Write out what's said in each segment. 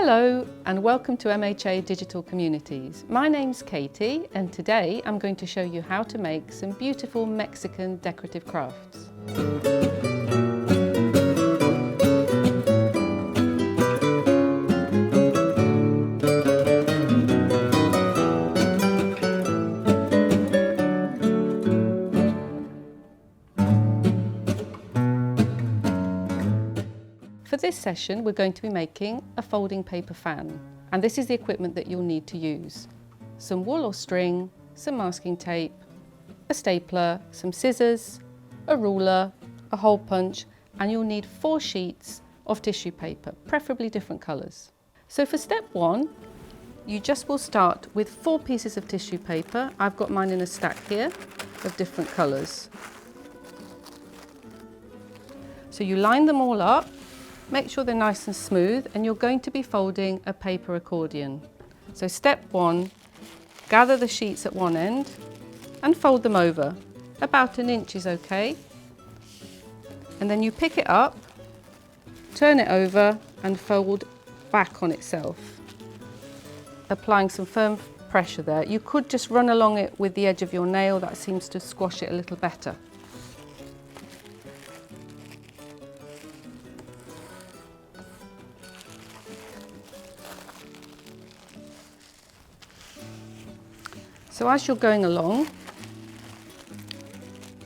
Hello and welcome to MHA Digital Communities. My name's Katie and today I'm going to show you how to make some beautiful Mexican decorative crafts. For this session, we're going to be making a folding paper fan, and this is the equipment that you'll need to use. Some wool or string, some masking tape, a stapler, some scissors, a ruler, a hole punch, and you'll need 4 sheets of tissue paper, preferably different colours. So for step 1, you just will start with 4 pieces of tissue paper. I've got mine in a stack here of different colours. So you line them all up. Make sure they're nice and smooth, and you're going to be folding a paper accordion. So step 1, gather the sheets at one end and fold them over. About 1 inch is okay. And then you pick it up, turn it over and fold back on itself, applying some firm pressure there. You could just run along it with the edge of your nail, that seems to squash it a little better. So as you're going along,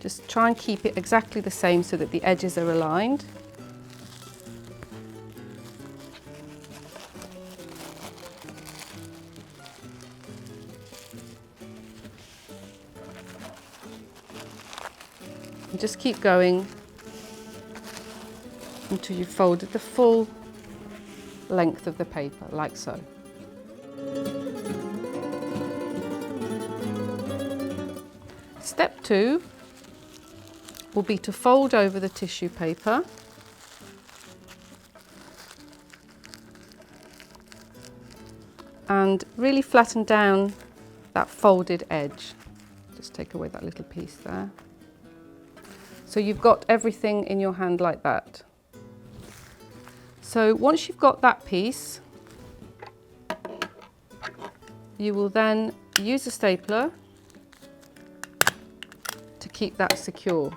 just try and keep it exactly the same so that the edges are aligned. And just keep going until you've folded the full length of the paper, like so. Step 2 will be to fold over the tissue paper and really flatten down that folded edge. Just take away that little piece there. So you've got everything in your hand like that. So once you've got that piece, you will then use a stapler to keep that secure.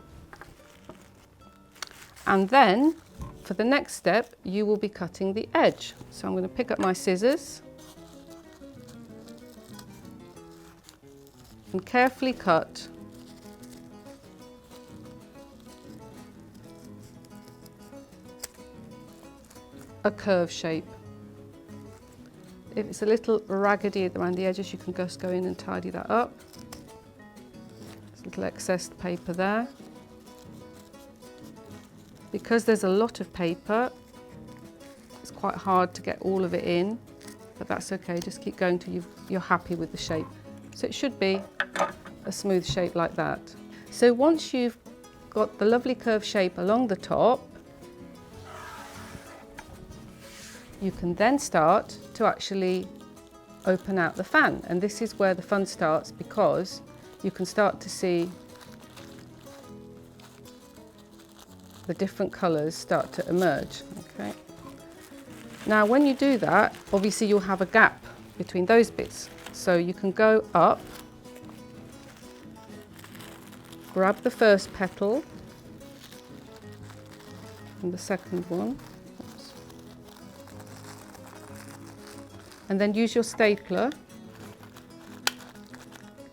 And then for the next step, you will be cutting the edge. So I'm going to pick up my scissors and carefully cut a curve shape. If it's a little raggedy around the edges, you can just go in and tidy that up. Little excess paper there. Because there's a lot of paper, it's quite hard to get all of it in, but that's okay, just keep going till you're happy with the shape. So it should be a smooth shape like that. So once you've got the lovely curved shape along the top, you can then start to actually open out the fan. And this is where the fun starts, because you can start to see the different colours start to emerge. Okay. Now when you do that, obviously you'll have a gap between those bits. So you can go up, grab the first petal and the second one, and then use your stapler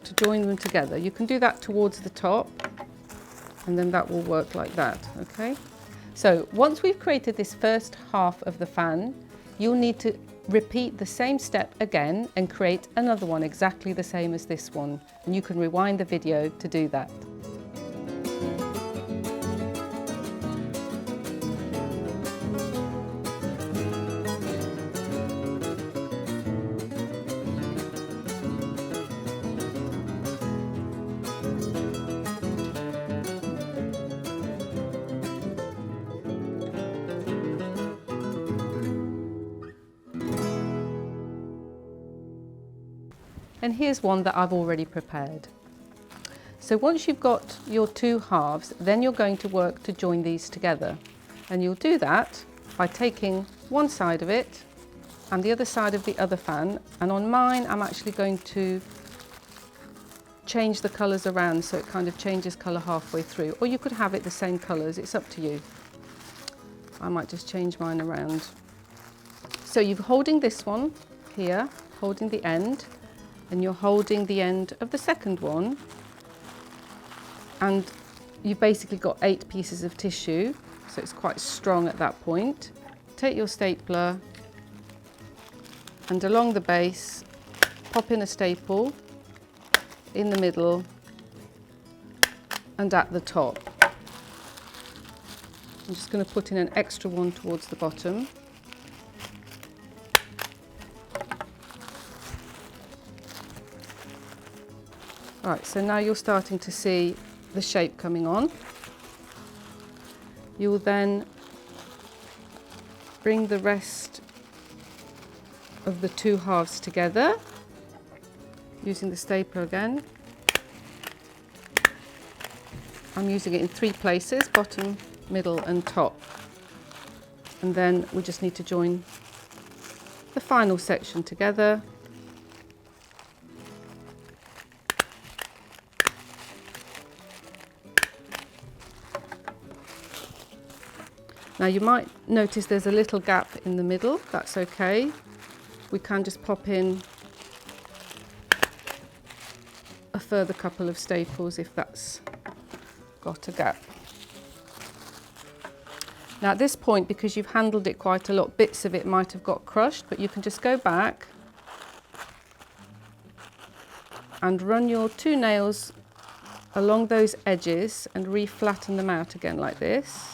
to join them together. You can do that towards the top, and then that will work like that, okay? So once we've created this first half of the fan, you'll need to repeat the same step again and create another one exactly the same as this one. And you can rewind the video to do that. And here's one that I've already prepared. So once you've got your 2 halves, then you're going to work to join these together. And you'll do that by taking one side of it and the other side of the other fan, and on mine I'm actually going to change the colours around so it kind of changes colour halfway through, or you could have it the same colours, it's up to you. I might just change mine around. So you're holding this one here, holding the end, and you're holding the end of the second one, and you've basically got 8 pieces of tissue, so it's quite strong at that point. Take your stapler and along the base pop in a staple in the middle and at the top. I'm just going to put in an extra one towards the bottom. Right, so now you're starting to see the shape coming on. You will then bring the rest of the 2 halves together using the stapler again. I'm using it in 3 places, bottom, middle and top. And then we just need to join the final section together. Now you might notice there's a little gap in the middle, that's okay. We can just pop in a further couple of staples if that's got a gap. Now at this point, because you've handled it quite a lot, bits of it might have got crushed, but you can just go back and run your 2 nails along those edges and re-flatten them out again like this.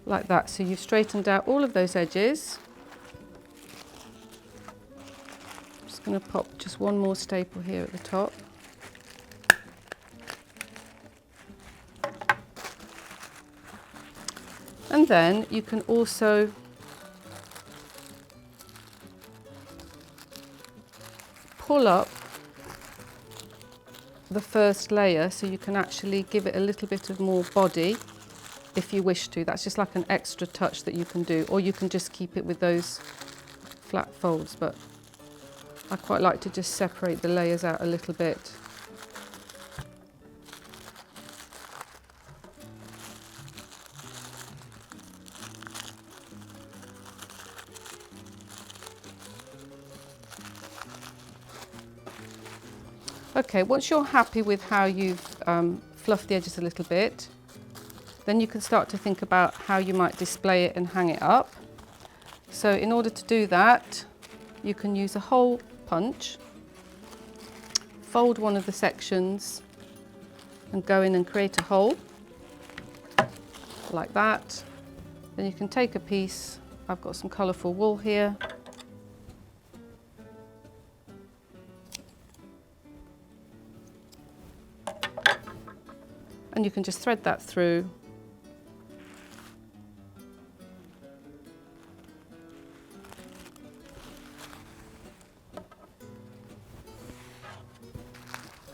Like that, so you've straightened out all of those edges. I'm just going to pop just one more staple here at the top. And then you can also pull up the first layer so you can actually give it a little bit of more body if you wish to. That's just like an extra touch that you can do, or you can just keep it with those flat folds, but I quite like to just separate the layers out a little bit. Okay, once you're happy with how you've fluffed the edges a little bit, then you can start to think about how you might display it and hang it up. So in order to do that, you can use a hole punch, fold one of the sections and go in and create a hole like that. Then you can take a piece, I've got some colourful wool here, and you can just thread that through.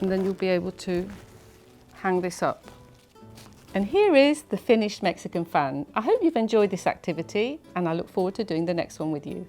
And then you'll be able to hang this up. And here is the finished Mexican fan. I hope you've enjoyed this activity and I look forward to doing the next one with you.